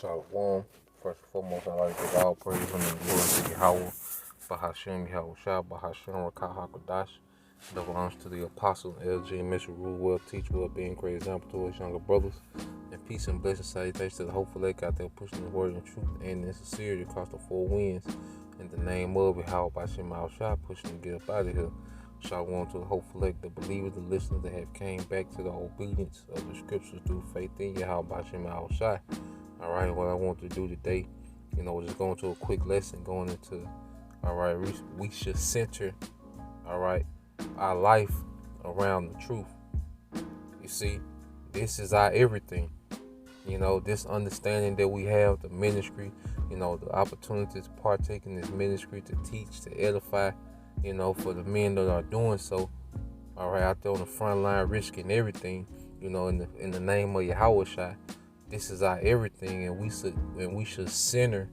Shalom. First and foremost, I'd like to give all praise and glory to Yahweh, Bahashem Yahweh Shah, Bahashem Rakah HaKodash. That belongs to the apostle, LG, mission, rule well, teach well, being great example to his younger brothers. And peace and blessings, salutations to the hopeful lake out there pushing the word and truth and in sincerity across the four winds. In the name of Yahweh, Bahashem Yahweh Shah, pushing to get up out of here. Shalom to the hopeful lake, the believers, the listeners that have came back to the obedience of the scriptures through faith in Yahweh, Bahashem Yahweh Shah. All right, what I want to do today, just going to a quick lesson going into, all right, we should center, all right, our life around the truth. You see, this is our everything. This understanding that we have, the ministry, the opportunity to partake in this ministry, to teach, to edify, for the men that are doing so, all right, out there on the front line, risking everything, in the name of Yahweh Shai. This is our everything, and we should center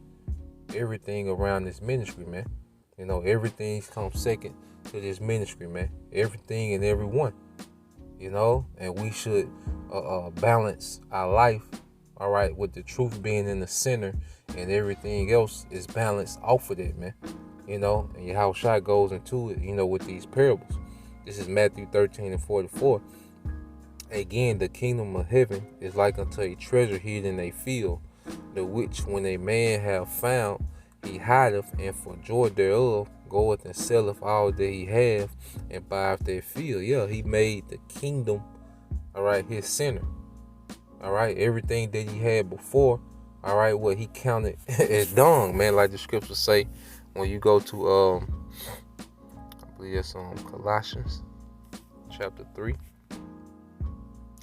everything around this ministry, man. Everything comes second to this ministry, man. Everything and everyone, and we should balance our life, all right, with the truth being in the center, and everything else is balanced off of that, man. And Yahweh Shai goes into it, with these parables. This is Matthew 13:44. Again, the kingdom of heaven is like unto a treasure hid in a field, the which when a man have found, he hideth, and for joy thereof goeth and selleth all that he hath, and buyeth that field. Yeah, he made the kingdom, all right, his center. All right, everything that he had before, all right, what he counted as dung, man, like the scriptures say when you go to I believe it's Colossians chapter 3.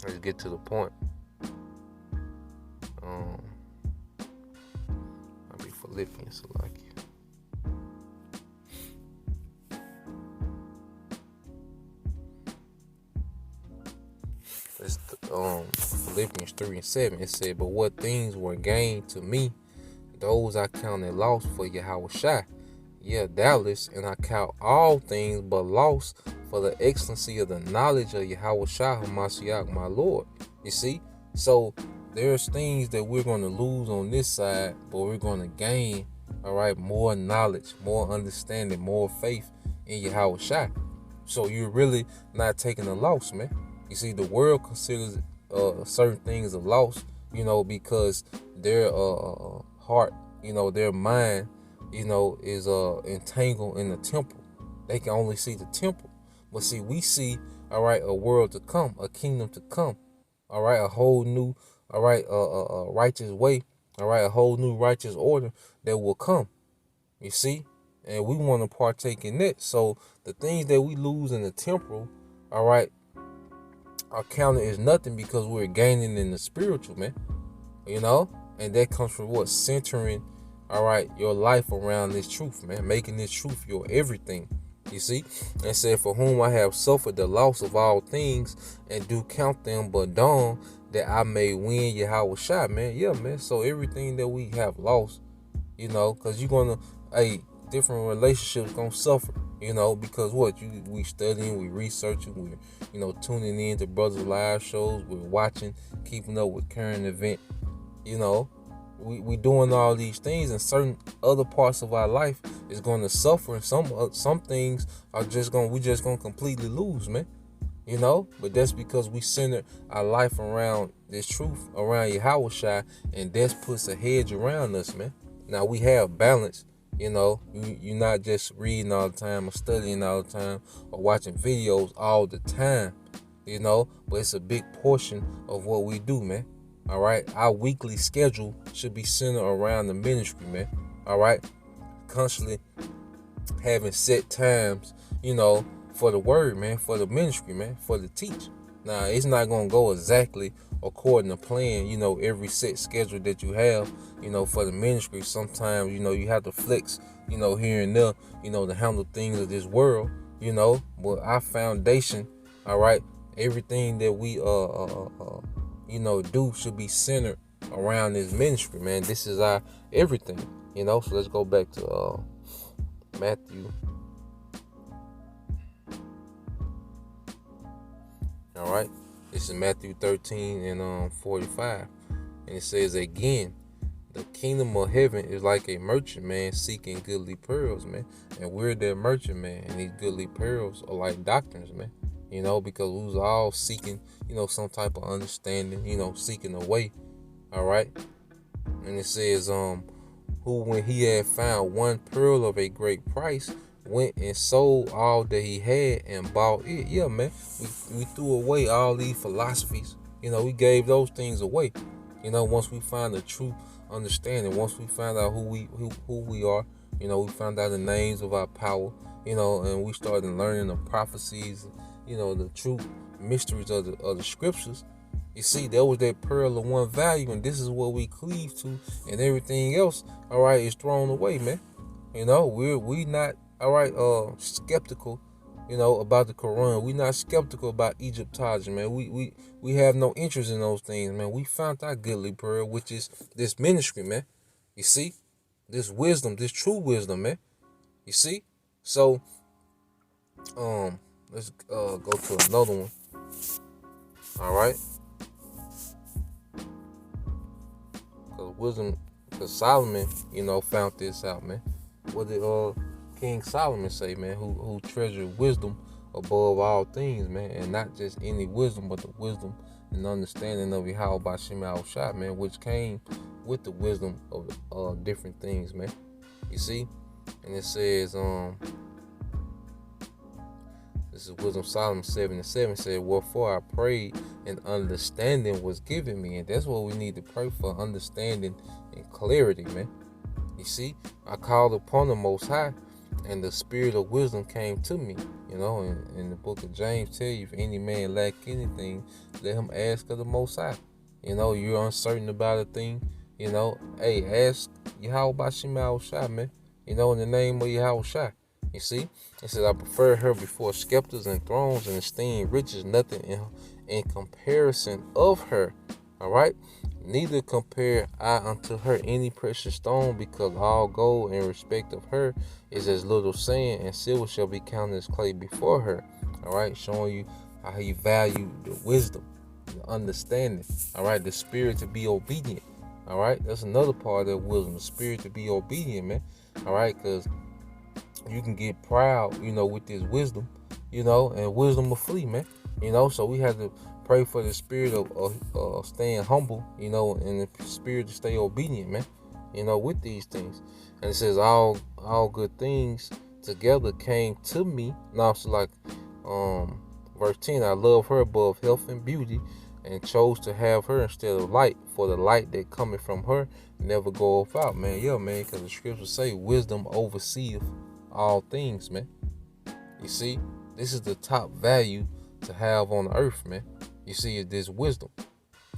Let's get to the point. I'll be Philippians like it's Philippians 3:7. It said, "But what things were gained to me, those I counted loss for Yahweh Shai. Yeah, doubtless, and I count all things but loss for the excellency of the knowledge of Yahweh Shai HaMashiach, my Lord." You see? So there's things that we're going to lose on this side, but we're going to gain, all right, more knowledge, more understanding, more faith in Yahweh Shai. So you're really not taking a loss, man. You see, the world considers certain things a loss, because their heart, their mind, is entangled in the temple. They can only see the temple. But see, we see, all right, a world to come, a kingdom to come, all right, a whole new, all right, righteous way, all right, a whole new righteous order that will come, you see, and we want to partake in that. So the things that we lose in the temporal, all right, are counted as nothing because we're gaining in the spiritual, man, and that comes from what? Centering, all right, your life around this truth, man, making this truth your everything. You see, and said, "For whom I have suffered the loss of all things, and do count them but dung, that I may win Yahweh Shai," man. Yeah, man. So everything that we have lost, because you're gonna, different relationships gonna suffer, because what we studying, we researching, we're tuning in to brothers' live shows, we're watching, keeping up with current event, we doing all these things, and certain other parts of our life is going to suffer, and some things are we just gonna completely lose, man. But that's because we center our life around this truth, around Yahweh Shai, and that puts a hedge around us, man. Now we have balance. You're not just reading all the time or studying all the time or watching videos all the time, but it's a big portion of what we do, man. All right, our weekly schedule should be centered around the ministry, man. All right, constantly having set times, for the word, man, for the ministry, man, for the teach. Now, it's not gonna go exactly according to plan, every set schedule that you have, for the ministry. Sometimes, you have to flex, here and there, to handle things of this world, But our foundation, all right, everything that we do should be centered around this ministry, man. This is our everything, So let's go back to Matthew. All right, this is Matthew 13 and 45, and it says, "Again, The kingdom of heaven is like a merchant man seeking goodly pearls, man. And we're that merchant man, and these goodly pearls are like doctrines, man. Because we was all seeking, some type of understanding, seeking a way. All right. And it says, who when he had found one pearl of a great price, went and sold all that he had and bought it. Yeah, man. We threw away all these philosophies. We gave those things away. Once we find the true understanding, once we find out who we are, we found out the names of our power, and we started learning the prophecies, the true mysteries of the scriptures. You see, there was that pearl of one value, and this is what we cleave to, and everything else, all right, is thrown away, man. We not, all right, skeptical, about the Quran. We not skeptical about Egyptology, man. We have no interest in those things, man. We found our goodly pearl, which is this ministry, man. You see, this wisdom, this true wisdom, man. You see, so let's go to another one. All right. Because Solomon, found this out, man. What did King Solomon say, man? Who treasured wisdom above all things, man, and not just any wisdom, but the wisdom and understanding of Yahweh Bashim Al-Shah, man, which came with the wisdom of different things, man. You see, and it says, this is Wisdom Solomon 7:7 said, wherefore I prayed and understanding was given me. And that's what we need to pray for, understanding and clarity, man. You see, I called upon the Most High and the spirit of wisdom came to me. In the book of James tell you, if any man lack anything, let him ask of the Most High. You're uncertain about a thing, hey, ask Yahweh Bashim Al-Shah, man. In the name of Yahweh Shah. You see, it says, I prefer her before scepters and thrones and esteem riches, nothing in comparison of her. All right. Neither compare I unto her any precious stone, because all gold in respect of her is as little sand, and silver shall be counted as clay before her. All right. Showing you how you value the wisdom, the understanding. All right. The spirit to be obedient. All right. That's another part of that wisdom, the spirit to be obedient, man. All right. Because you can get proud, with this wisdom, and wisdom will flee, man. So we have to pray for the spirit of staying humble, and the spirit to stay obedient, man, with these things. And it says all good things together came to me. Now it's like verse 10, I love her above health and beauty, and chose to have her instead of light, for the light that cometh from her never goeth out, man. Yeah, man, because the scriptures say wisdom overseeth all things, man. You see, this is the top value to have on the earth, man. You see, is this wisdom.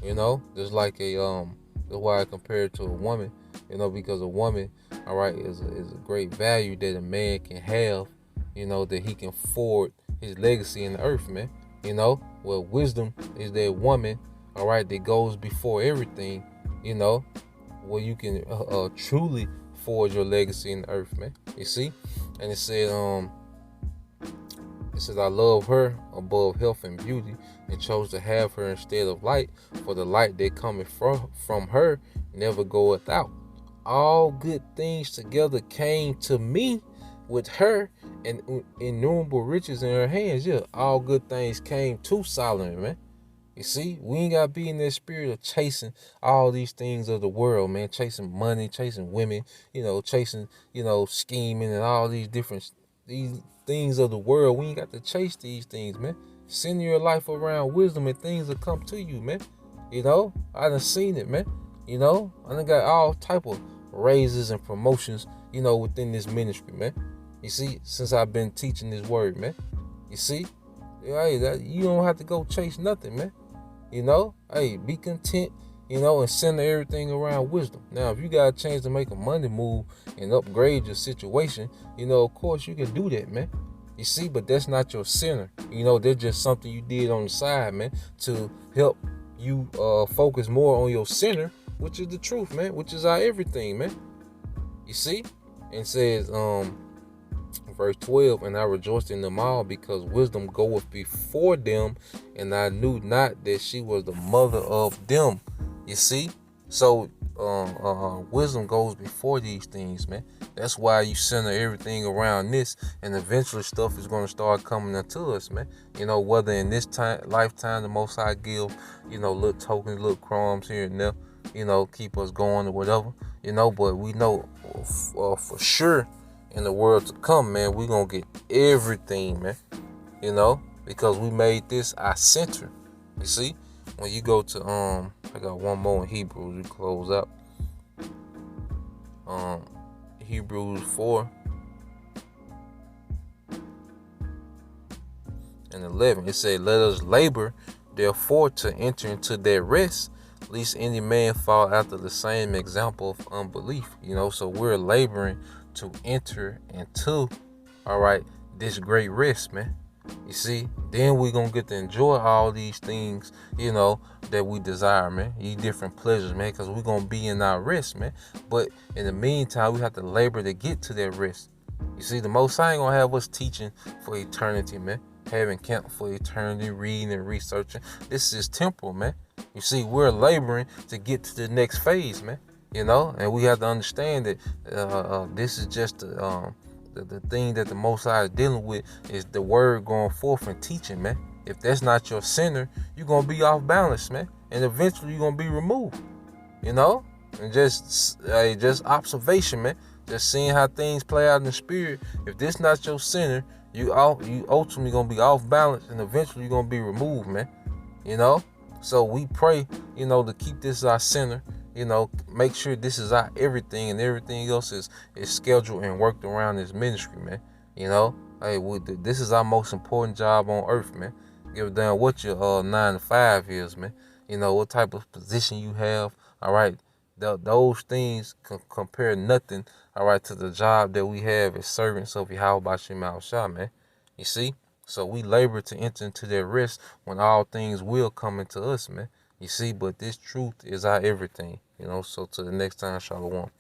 There's like that's why I compare it to a woman, because a woman, all right, is a great value that a man can have, that he can forward his legacy in the earth, man. Well, wisdom is that woman, all right, that goes before everything, where you can truly forge your legacy in the earth, man. You see? And it says, I love her above health and beauty, and chose to have her instead of light, for the light that cometh from her never goeth out. All good things together came to me with her, and innumerable riches in her hands. Yeah, all good things came to Solomon, man. You see, we ain't got to be in that spirit of chasing all these things of the world, man. Chasing money, chasing women, chasing, scheming and all these things of the world. We ain't got to chase these things, man. Send your life around wisdom and things will come to you, man. I done seen it, man. I done got all type of raises and promotions, within this ministry, man. You see, since I've been teaching this word, man. You see, hey, you don't have to go chase nothing, man. Hey, be content, and center everything around wisdom. Now, if you got a chance to make a money move and upgrade your situation, of course you can do that, man. You see, but that's not your center. That's just something you did on the side, man, to help you focus more on your center, which is the truth, man, which is our everything, man. You see? And it says, verse 12, and I rejoiced in them all, because wisdom goeth before them, and I knew not that she was the mother of them. You see? So wisdom goes before these things, man. That's why you center everything around this, and eventually stuff is going to start coming into us, man. Whether in this lifetime, the Most High give, little tokens, little crumbs here and there, keep us going or whatever, but we know for sure in the world to come, man, we going to get everything, man, because we made this our center. You see, when you go to, I got one more in Hebrews, we close up. Hebrews 4 and 11, it said, let us labor therefore to enter into that rest, lest any man fall after the same example of unbelief. So we're laboring to enter into, all right, this great rest, man. You see, then we're gonna get to enjoy all these things, that we desire, man. These different pleasures, man, because we're gonna be in our rest, man. But in the meantime, we have to labor to get to that rest. You see, the Most High ain't gonna have us teaching for eternity, man. Having camp for eternity, reading and researching. This is temporal, man. You see, we're laboring to get to the next phase, man. And we have to understand that this is just the thing that the Most High is dealing with is the word going forth and teaching, man. If that's not your center, you're going to be off balance, man. And eventually you're going to be removed, And just observation, man. Just seeing how things play out in the spirit. If this not your center, you ultimately going to be off balance and eventually you're going to be removed, man. So we pray, to keep this our center. Make sure this is our everything and everything else is scheduled and worked around this ministry, man. Hey, this is our most important job on earth, man. Give a damn what your 9 to 5 is, man. What type of position you have, all right. Those things compare nothing, all right, to the job that we have as servants of Yahweh Bashim Al-Shah, man. You see? So we labor to enter into that rest when all things will come into us, man. You see, but this truth is our everything, So till the next time, Shalom.